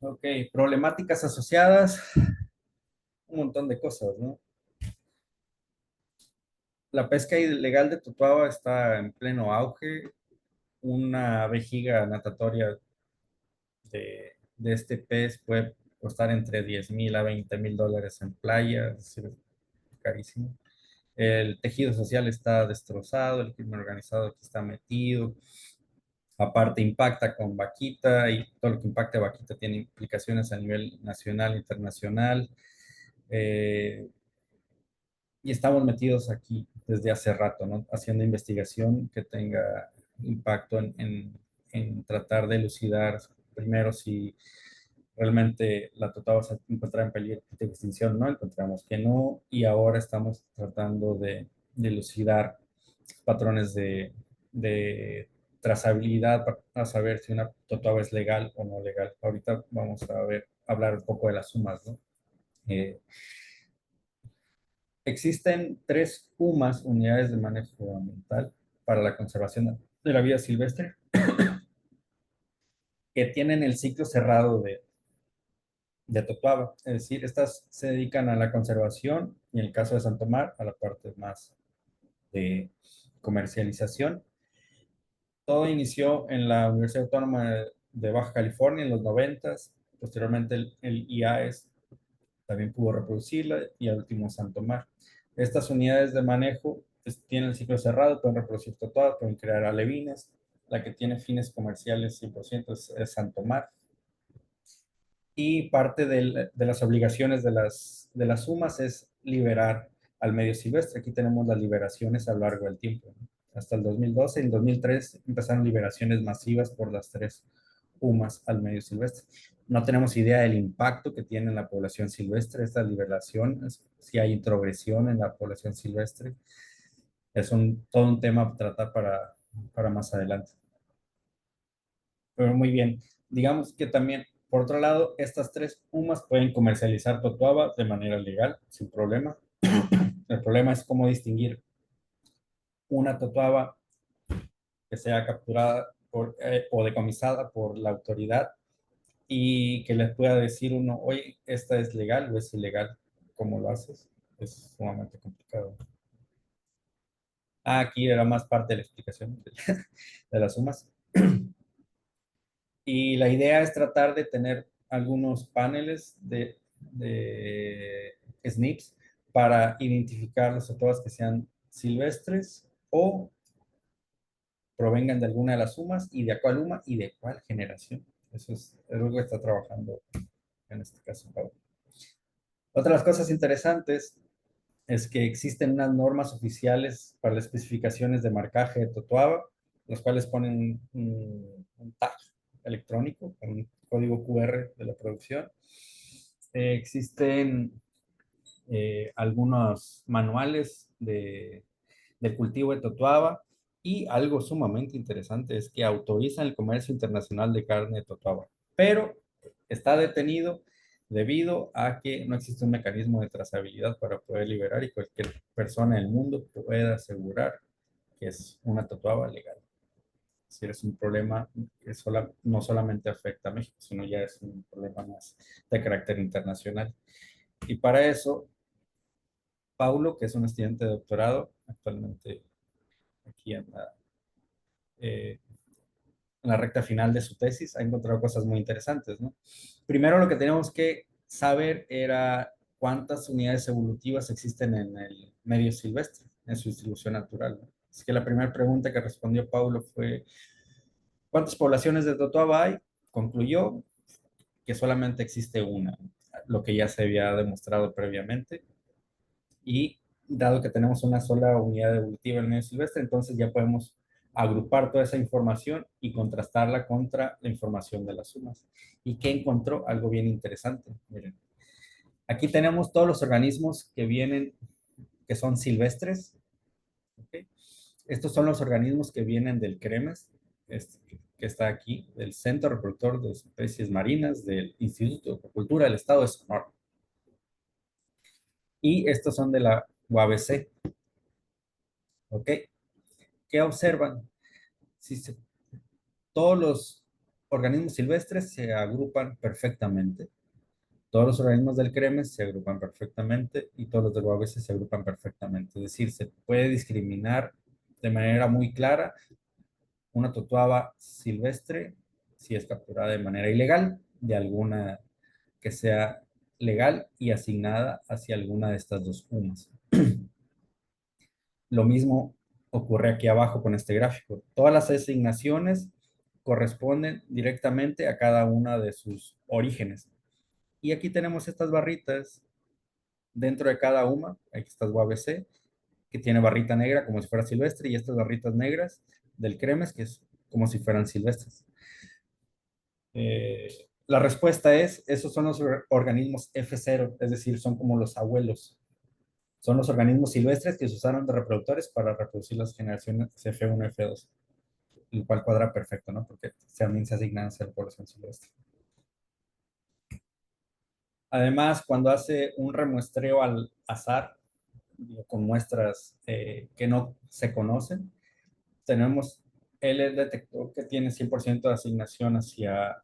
Ok, problemáticas asociadas, un montón de cosas, ¿no? La pesca ilegal de totuaba está en pleno auge. Una vejiga natatoria de este pez puede costar entre $10,000 a $20,000 en playa, es decir, carísimo. El tejido social está destrozado, el crimen organizado aquí está metido. Aparte impacta con Vaquita y todo lo que impacta a Vaquita tiene implicaciones a nivel nacional e internacional. Eh, y estamos metidos aquí desde hace rato, ¿no? Haciendo investigación que tenga impacto en tratar de elucidar primero si realmente la Totava se encontraba en peligro de extinción, ¿no? Encontramos que no, y ahora estamos tratando de elucidar patrones de trazabilidad para saber si una Totava es legal o no legal. Ahorita vamos a ver, hablar un poco de las sumas, ¿no? Eh, Existen tres UMAS, unidades de manejo ambiental, para la conservación de la vida silvestre, que tienen el ciclo cerrado de Totuaba. Es decir, estas se dedican a la conservación y en el caso de Santo Tomás, a la parte más de comercialización. Todo inició en la Universidad Autónoma de Baja California en los 90. Posteriormente el IAES también pudo reproducirla y al último Santo Tomás. Estas unidades de manejo pues, tienen el ciclo cerrado, pueden reproducir totoras, pueden crear alevines. La que tiene fines comerciales 100% es Santo Tomás. Y parte de las obligaciones de las sumas es liberar al medio silvestre. Aquí tenemos las liberaciones a lo largo del tiempo, ¿no? Hasta el 2012, en 2003 empezaron liberaciones masivas por las tres UMAS al medio silvestre. No tenemos idea del impacto que tiene en la población silvestre esta liberación, si hay introgresión en la población silvestre. Es todo un tema a tratar para más adelante. Pero muy bien. Digamos que también, por otro lado, estas tres UMAS pueden comercializar totuaba de manera legal, sin problema. El problema es cómo distinguir una totuaba que sea capturada o decomisada por la autoridad y que les pueda decir uno, oye, esta es legal o es ilegal. ¿Cómo lo haces? Es sumamente complicado. Aquí era más parte de la explicación de las sumas. Y la idea es tratar de tener algunos paneles de SNPs para identificar las todas que sean silvestres o provengan de alguna de las sumas y de cuál UMA y de cuál generación. Eso es algo que está trabajando en este caso, Pablo. Otra de las cosas interesantes es que existen unas normas oficiales para las especificaciones de marcaje de Totoaba, las cuales ponen un tag electrónico con un código QR de la producción. Existen algunos manuales del cultivo de Totoaba y algo sumamente interesante es que autorizan el comercio internacional de carne de Totoaba, pero está detenido debido a que no existe un mecanismo de trazabilidad para poder liberar y cualquier persona del mundo pueda asegurar que es una Totoaba legal. Si es un problema que no solamente afecta a México, sino ya es un problema más de carácter internacional. Y para eso, Paulo, que es un estudiante de doctorado, actualmente aquí eh, en la recta final de su tesis, ha encontrado cosas muy interesantes, ¿no? Primero lo que teníamos que saber era cuántas unidades evolutivas existen en el medio silvestre, en su distribución natural, ¿no? Así que la primera pregunta que respondió Paulo fue, ¿cuántas poblaciones de totoaba hay? Concluyó que solamente existe una, lo que ya se había demostrado previamente. Y dado que tenemos una sola unidad evolutiva en el medio silvestre, entonces ya podemos agrupar toda esa información y contrastarla contra la información de las sumas. ¿Y qué encontró? Algo bien interesante. Miren, aquí tenemos todos los organismos que vienen, que son silvestres. ¿Okay? Estos son los organismos que vienen del CREMES, que está aquí, del Centro Reproductor de Especies Marinas del Instituto de Acuicultura del Estado de Sonora. Y estos son de la UABC. ¿Ok? ¿Qué observan? Si todos los organismos silvestres se agrupan perfectamente, todos los organismos del CREMES se agrupan perfectamente y todos los del UABC se agrupan perfectamente. Es decir, se puede discriminar de manera muy clara una totuaba silvestre si es capturada de manera ilegal de alguna que sea legal y asignada hacia alguna de estas dos UMAS. Lo mismo ocurre aquí abajo con este gráfico. Todas las asignaciones corresponden directamente a cada una de sus orígenes. Y aquí tenemos estas barritas dentro de cada UMA. Aquí está UABC, que tiene barrita negra como si fuera silvestre, y estas barritas negras del CREMES, que es como si fueran silvestres. La respuesta es, esos son los organismos F0, es decir, son como los abuelos. Son los organismos silvestres que se usaron de reproductores para reproducir las generaciones F1 y F2, el cual cuadra perfecto, ¿no? Porque también se asignan a ser población silvestre. Además, cuando hace un remuestreo al azar, con muestras que no se conocen, tenemos, él detectó que tiene 100% de asignación hacia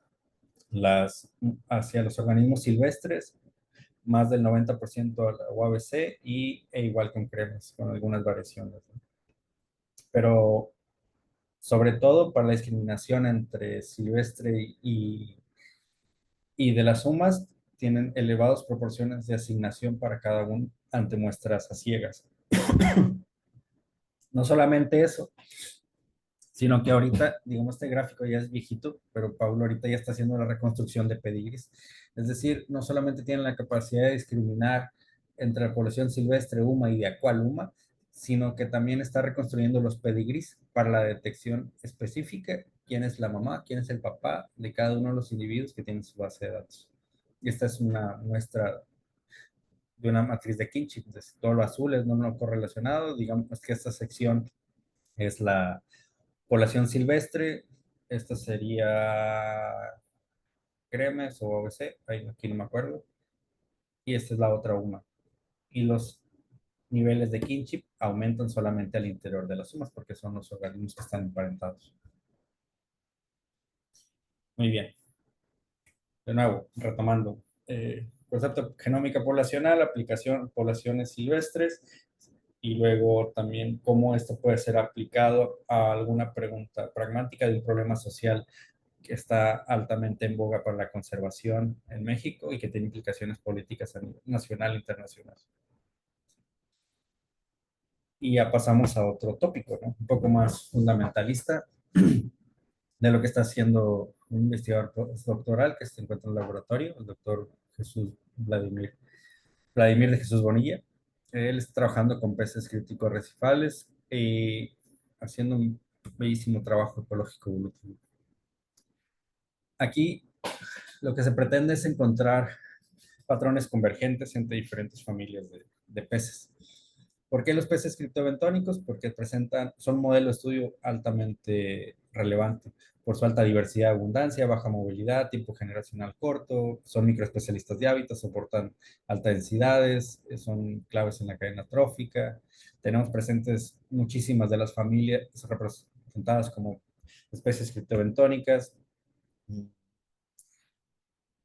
los organismos silvestres, más del 90% a la UABC e igual con cremas, con algunas variaciones, ¿no? Pero sobre todo para la discriminación entre silvestre y de las sumas, tienen elevadas proporciones de asignación para cada uno ante muestras a ciegas. No solamente eso, sino que ahorita, digamos, este gráfico ya es viejito, pero Pablo ahorita ya está haciendo la reconstrucción de pedigris. Es decir, no solamente tienen la capacidad de discriminar entre la población silvestre UMA y de acual UMA, sino que también está reconstruyendo los pedigris para la detección específica, quién es la mamá, quién es el papá de cada uno de los individuos que tienen su base de datos. Y esta es una muestra de una matriz de Kinship, de todo lo azul es no correlacionado, digamos que esta sección es la población silvestre, esta sería Cremes o OBC, aquí no me acuerdo, y esta es la otra UMA. Y los niveles de kinship aumentan solamente al interior de las sumas porque son los organismos que están emparentados. Muy bien. De nuevo, retomando. Concepto genómica poblacional, aplicación poblaciones silvestres y luego también cómo esto puede ser aplicado a alguna pregunta pragmática de un problema social que está altamente en boga para la conservación en México y que tiene implicaciones políticas a nivel nacional e internacional. Y ya pasamos a otro tópico, ¿no? Un poco más fundamentalista de lo que está haciendo un investigador doctoral que se encuentra en el laboratorio, el doctor Jesús Vladimir de Jesús Bonilla. Él está trabajando con peces críticos recifales y haciendo un bellísimo trabajo ecológico evolutivo. Aquí lo que se pretende es encontrar patrones convergentes entre diferentes familias de peces. ¿Por qué los peces criptobentónicos? Porque son modelo de estudio altamente relevante por su alta diversidad, abundancia, baja movilidad, tiempo generacional corto, son microespecialistas de hábitat, soportan altas densidades, son claves en la cadena trófica. Tenemos presentes muchísimas de las familias representadas como especies criptobentónicas.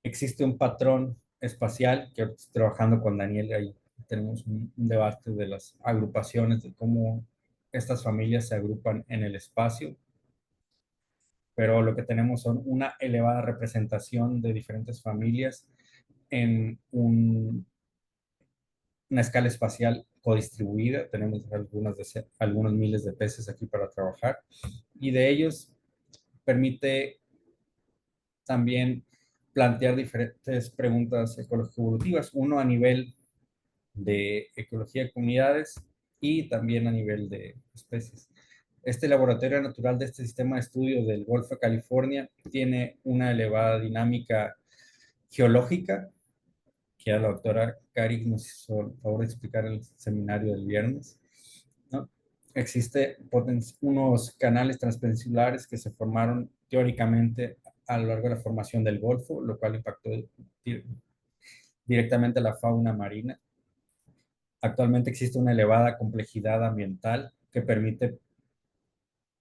Existe un patrón espacial que estoy trabajando con Daniel, ahí tenemos un debate de las agrupaciones, de cómo estas familias se agrupan en el espacio, pero lo que tenemos son una elevada representación de diferentes familias en una escala espacial codistribuida. Tenemos algunos miles de peces aquí para trabajar y de ellos permite también plantear diferentes preguntas ecológico-evolutivas, uno a nivel de ecología de comunidades y también a nivel de especies. Este laboratorio natural de este sistema de estudio del Golfo de California tiene una elevada dinámica geológica, que a la doctora Cari nos hizo el favor de explicar en el seminario del viernes, ¿no? Existe unos canales transpeninsulares que se formaron teóricamente a lo largo de la formación del Golfo, lo cual impactó directamente a la fauna marina. Actualmente existe una elevada complejidad ambiental que permite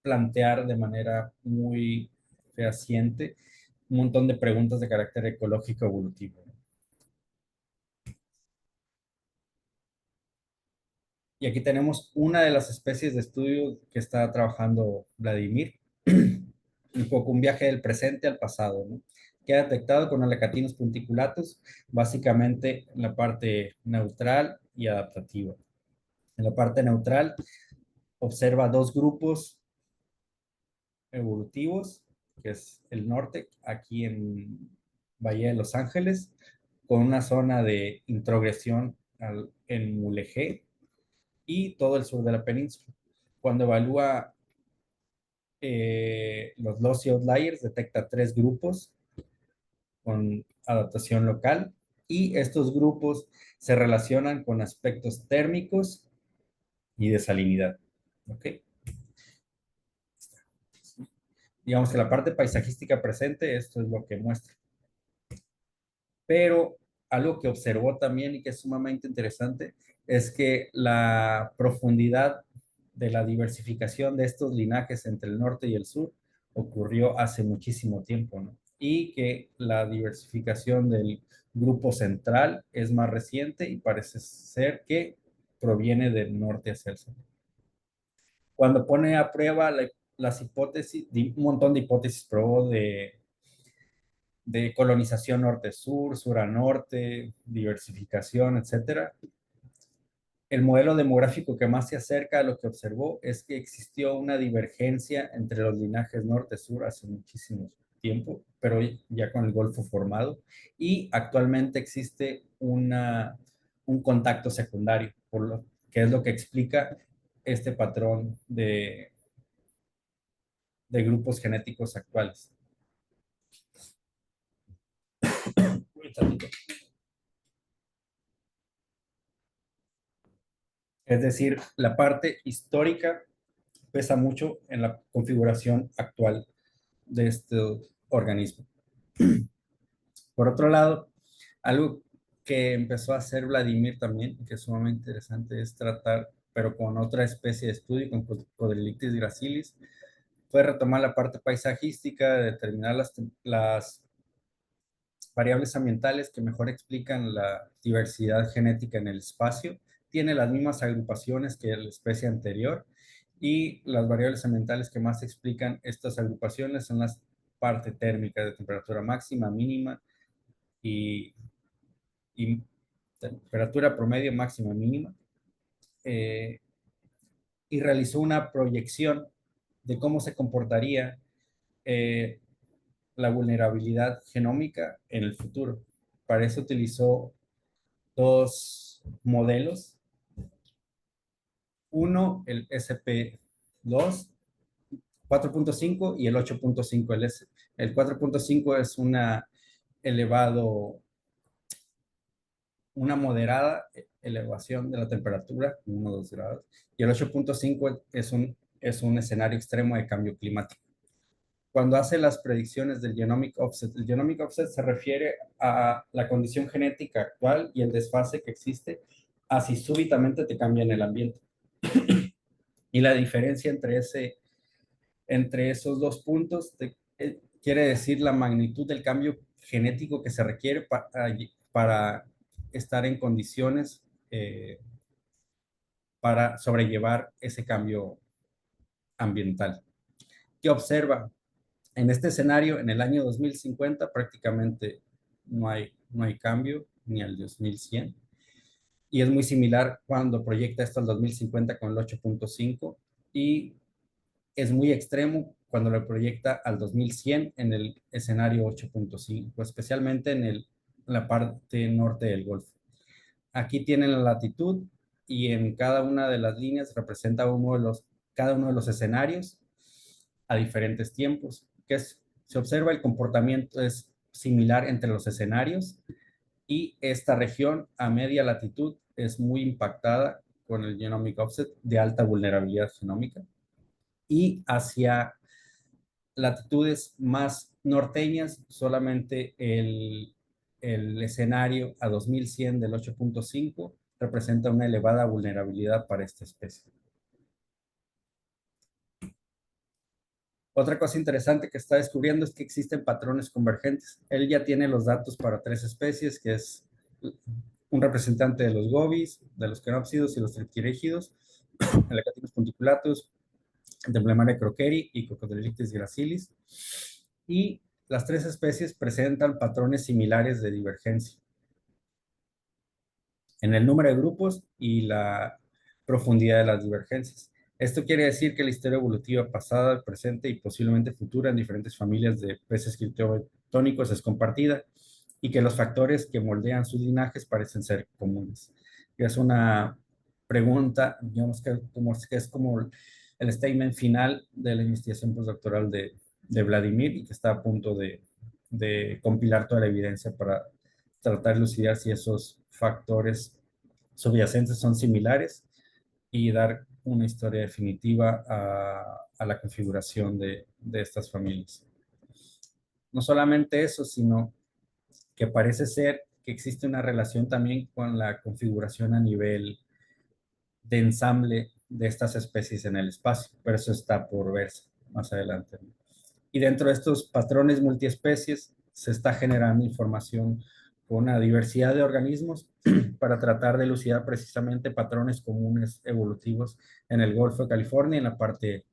plantear de manera muy fehaciente un montón de preguntas de carácter ecológico evolutivo. Y aquí tenemos una de las especies de estudio que está trabajando Vladimir, un poco un viaje del presente al pasado, ¿no? Que ha detectado con alecatinos punticulatus, básicamente en la parte neutral y adaptativa. En la parte neutral observa dos grupos evolutivos, que es el norte, aquí en Bahía de Los Ángeles, con una zona de introgresión en Mulegé y todo el sur de la península. Cuando evalúa los lossy outliers, detecta tres grupos con adaptación local y estos grupos se relacionan con aspectos térmicos y de salinidad. ¿Ok? Digamos que la parte paisajística presente, esto es lo que muestra. Pero algo que observó también y que es sumamente interesante es que la profundidad de la diversificación de estos linajes entre el norte y el sur ocurrió hace muchísimo tiempo, ¿no? Y que la diversificación del grupo central es más reciente y parece ser que proviene del norte hacia el sur. Cuando pone a prueba las hipótesis, un montón de hipótesis probó de colonización norte-sur, sur a norte, diversificación, etcétera. El modelo demográfico que más se acerca a lo que observó es que existió una divergencia entre los linajes norte-sur hace muchísimo tiempo, pero ya con el Golfo formado, y actualmente existe un contacto secundario, que es lo que explica este patrón de grupos genéticos actuales. Es decir, la parte histórica pesa mucho en la configuración actual de este organismo. Por otro lado, algo que empezó a hacer Vladimir también, que es sumamente interesante, es tratar, pero con otra especie de estudio, con Codrilictis gracilis, fue retomar la parte paisajística, determinar las variables ambientales que mejor explican la diversidad genética en el espacio. Tiene las mismas agrupaciones que la especie anterior y las variables ambientales que más explican estas agrupaciones son las parte térmica de temperatura máxima, mínima y, y temperatura promedio máxima, mínima. Eh, y realizó una proyección de cómo se comportaría eh, la vulnerabilidad genómica en el futuro. Para eso utilizó dos modelos. Uno, el SP2, 4.5 y el 8.5. El 4.5 es una moderada elevación de la temperatura, 1 o 2 grados, y el 8.5 es un escenario extremo de cambio climático. Cuando hace las predicciones del genomic offset, el genomic offset se refiere a la condición genética actual y el desfase que existe así súbitamente te cambia en el ambiente. Y la diferencia entre esos dos puntos quiere decir la magnitud del cambio genético que se requiere para estar en condiciones para sobrellevar ese cambio ambiental. ¿Qué observa? En este escenario, en el año 2050, prácticamente no hay cambio, ni al 2100. Y es muy similar cuando proyecta esto al 2050 con el 8.5 y es muy extremo cuando lo proyecta al 2100 en el escenario 8.5, especialmente en la parte norte del Golfo. Aquí tienen la latitud y en cada una de las líneas representa cada uno de los escenarios a diferentes tiempos, se observa el comportamiento es similar entre los escenarios y esta región a media latitud es muy impactada con el genomic offset de alta vulnerabilidad genómica y hacia latitudes más norteñas solamente el escenario a 2100 del 8.5 representa una elevada vulnerabilidad para esta especie. Otra cosa interesante que está descubriendo es que existen patrones convergentes. Él ya tiene los datos para tres especies, que es un representante de los gobis, de los quenópsidos y los triptirígidos, Elecatinus puncticulatus, Templemaria croqueri y Cocodrilictis gracilis. Y las tres especies presentan patrones similares de divergencia en el número de grupos y la profundidad de las divergencias. Esto quiere decir que la historia evolutiva pasada, presente y posiblemente futura en diferentes familias de peces criptotónicos es compartida y que los factores que moldean sus linajes parecen ser comunes. Y es una pregunta, digamos que es como el statement final de la investigación postdoctoral de Vladimir y que está a punto de compilar toda la evidencia para tratar de elucidar si esos factores subyacentes son similares y dar una historia definitiva a la configuración de estas familias. No solamente eso, sino que parece ser que existe una relación también con la configuración a nivel de ensamble de estas especies en el espacio, pero eso está por verse más adelante. Y dentro de estos patrones multiespecies se está generando información con una diversidad de organismos para tratar de elucidar precisamente patrones comunes evolutivos en el Golfo de California, en la parte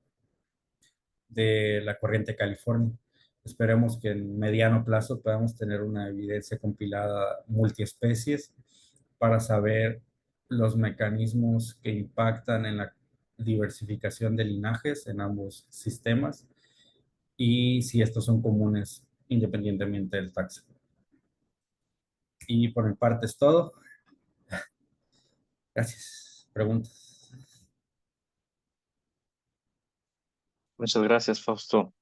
de la corriente California. Esperemos que en mediano plazo podamos tener una evidencia compilada multiespecies para saber los mecanismos que impactan en la diversificación de linajes en ambos sistemas y si estos son comunes independientemente del taxa. Y por mi parte es todo. Gracias. Preguntas. Muchas gracias, Fausto.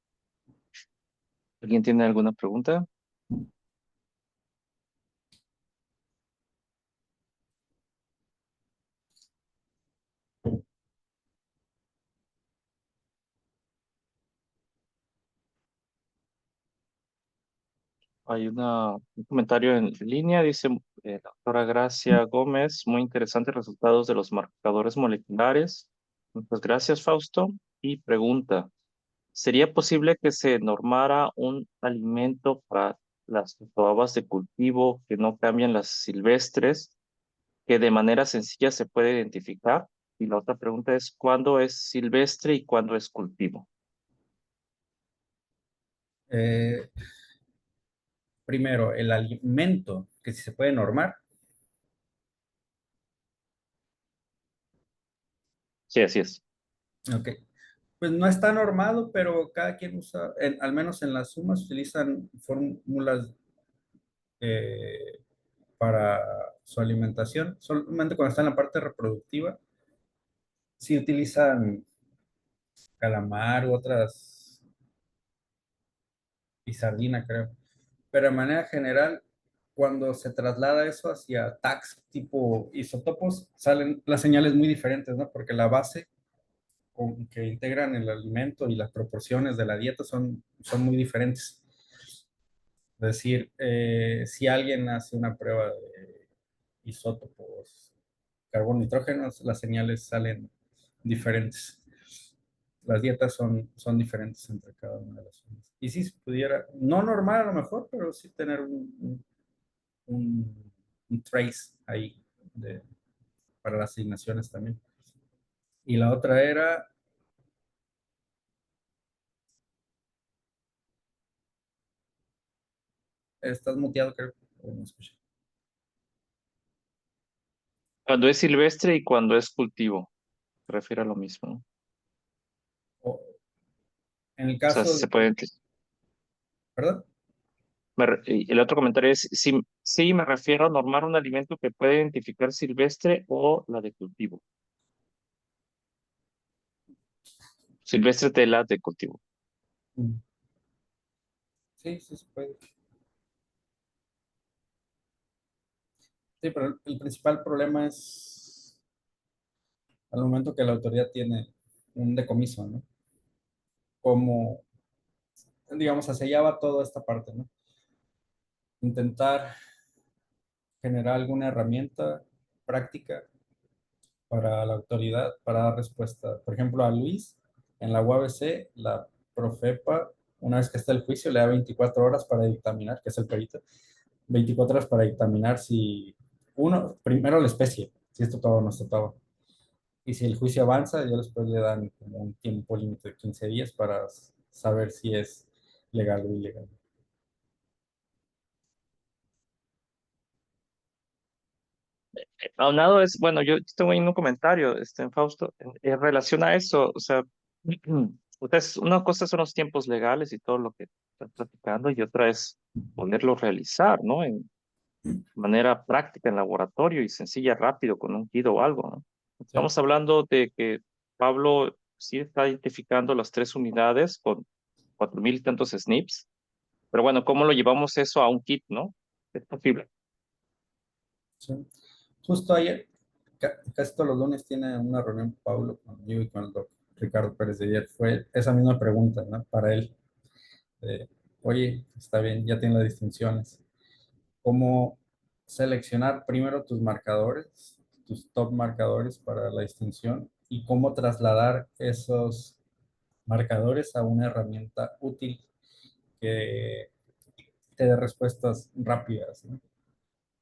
¿Alguien tiene alguna pregunta? Hay un comentario en línea, dice la doctora Gracia Gómez, muy interesantes resultados de los marcadores moleculares. Muchas gracias, Fausto. Y pregunta, ¿sería posible que se normara un alimento para las habas de cultivo que no cambian las silvestres, que de manera sencilla se puede identificar? Y la otra pregunta es, ¿cuándo es silvestre y cuándo es cultivo? Eh, Primero, el alimento que si se puede normar. Sí, así es. Ok. Pues no está normado, pero cada quien usa, al menos en las sumas, utilizan fórmulas eh, para su alimentación. Solamente cuando está en la parte reproductiva, sí utilizan calamar u otras, y sardina, creo. Pero de manera general, cuando se traslada eso hacia tags tipo isótopos, salen las señales muy diferentes, ¿no? Porque la base con que integran el alimento y las proporciones de la dieta son muy diferentes. Es decir, si alguien hace una prueba de isótopos, carbono, nitrógeno, las señales salen diferentes. Las dietas son diferentes entre cada una de las zonas. Y si se pudiera, no normal a lo mejor, pero sí tener un trace ahí para las asignaciones también. Y la otra era, estás muteado, creo. O no escuché. Cuando es silvestre y cuando es cultivo, se refiere a lo mismo, ¿no? O, en el O sea, caso si se de, puede. ¿verdad? Y el otro comentario es, sí me refiero a normar un alimento que puede identificar silvestre o la de cultivo. Silvestre de la de cultivo. Mm. Sí, sí se puede. Sí, pero el principal problema es al momento que la autoridad tiene un decomiso, ¿no? Como, digamos, hacia allá va toda esta parte, ¿no? Intentar generar alguna herramienta práctica para la autoridad para dar respuesta. Por ejemplo, a Luis, en la UABC, la Profepa, una vez que está el juicio, le da 24 horas para dictaminar, que es el perito, 24 horas para dictaminar si, uno, primero la especie, si esto todo o no está todo. Y si el juicio avanza, ya después le dan como un tiempo límite de 15 días para saber si es legal o ilegal. Aunado es, bueno, yo tengo ahí un comentario, en Fausto, en relación a eso, o sea, ustedes, una cosa son los tiempos legales y todo lo que están platicando, y otra es poderlo realizar, ¿no? En manera práctica, en laboratorio y sencilla, rápido, con un kit o algo, ¿no? Sí, Estamos hablando de que Pablo sí está identificando las tres unidades con 4,000 y tantos SNPs, pero bueno, ¿cómo lo llevamos eso a un kit, no? Es posible. sí. Justo ayer, casi todos los lunes tiene una reunión Pablo conmigo y con el doctor Ricardo Pérez de ayer. Fue esa misma pregunta, ¿no? Para él. de, Oye, está bien, ya tiene las distinciones. ¿Cómo seleccionar primero tus marcadores, tus top marcadores para la distinción y cómo trasladar esos marcadores a una herramienta útil que te dé respuestas rápidas, ¿no?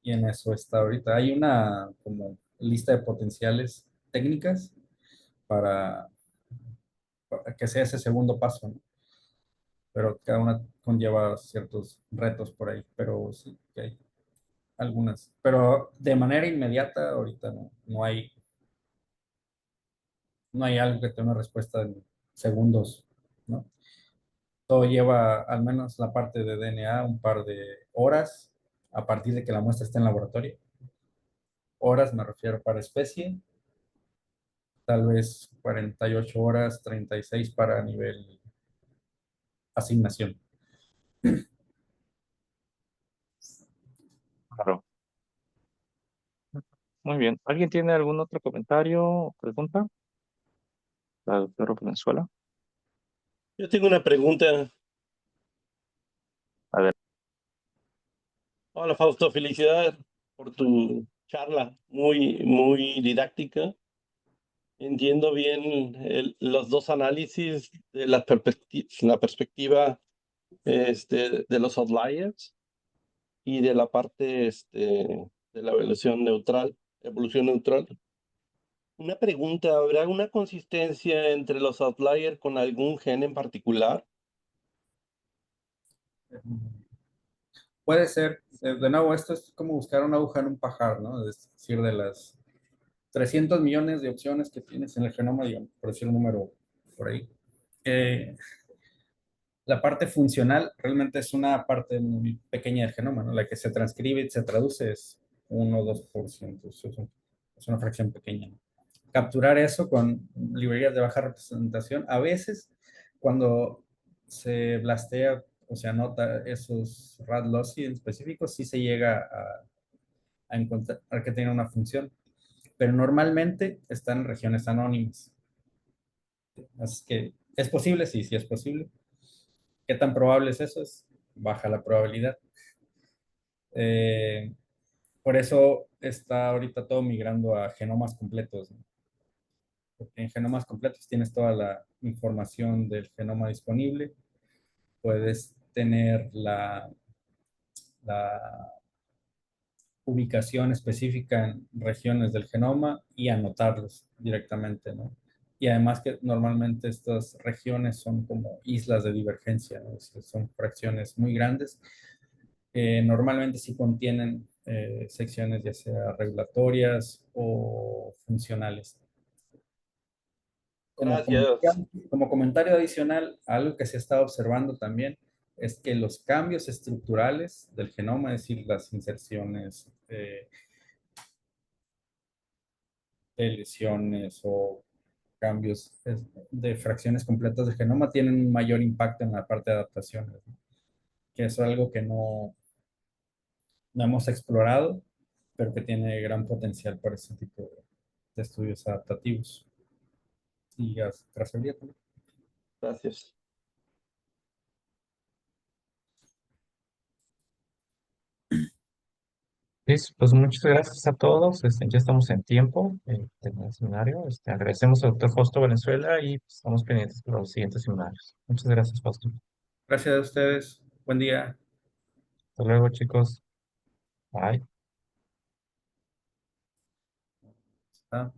Y en eso está ahorita. Hay una como lista de potenciales técnicas para, para que sea ese segundo paso, ¿no? Pero cada una conlleva ciertos retos por ahí, pero sí, que hay algunas. Pero de manera inmediata, ahorita no hay algo que tenga una respuesta en segundos, ¿no? Todo lleva, al menos la parte de DNA, un par de horas a partir de que la muestra esté en laboratorio. Horas me refiero para especie, tal vez 48 horas, 36 para nivel asignación. Claro. Muy bien. ¿Alguien tiene algún otro comentario o pregunta? La doctora Venezuela. Yo tengo una pregunta. A ver, Hola Fausto, felicidades por tu charla, muy didáctica. Entiendo bien los dos análisis de la perspectiva de los outliers y de la parte de la evolución neutral. Una pregunta, ¿habrá una consistencia entre los outliers con algún gen en particular? Puede ser, de nuevo, esto es como buscar una aguja en un pajar, ¿no? Es decir, de las 300 millones de opciones que tienes en el genoma, digamos, por decir un número por ahí. Eh, la parte funcional realmente es una parte muy pequeña del genoma, ¿no? La que se transcribe y se traduce es 1 o 2%, es una fracción pequeña, ¿no? Capturar eso con librerías de baja representación, a veces cuando se blastea o se anota esos RAD lossy en específicos, sí se llega a encontrar que tiene una función, pero normalmente están en regiones anónimas. Así que es posible, sí, sí es posible. ¿Qué tan probable es eso? Es baja la probabilidad. Eh, por eso está ahorita todo migrando a genomas completos, ¿no? Porque en genomas completos tienes toda la información del genoma disponible, puedes tener la ubicación específica en regiones del genoma y anotarlos directamente, ¿no? Y además que normalmente estas regiones son como islas de divergencia, ¿no? Son fracciones muy grandes. Normalmente sí contienen secciones ya sea regulatorias o funcionales. Gracias. Como comentario adicional, algo que se está observando también es que los cambios estructurales del genoma, es decir, las inserciones, lesiones o cambios de fracciones completas del genoma, tienen un mayor impacto en la parte de adaptaciones, ¿no? Que es algo que no hemos explorado, pero que tiene gran potencial para ese tipo de estudios adaptativos y trazabilidad también. Gracias. Liz, pues muchas gracias a todos. Ya estamos en tiempo del seminario. Agradecemos al doctor Fausto Valenzuela y pues, estamos pendientes para los siguientes seminarios. Muchas gracias, Fausto. Gracias a ustedes. Buen día. Hasta luego, chicos. Bye. Ah.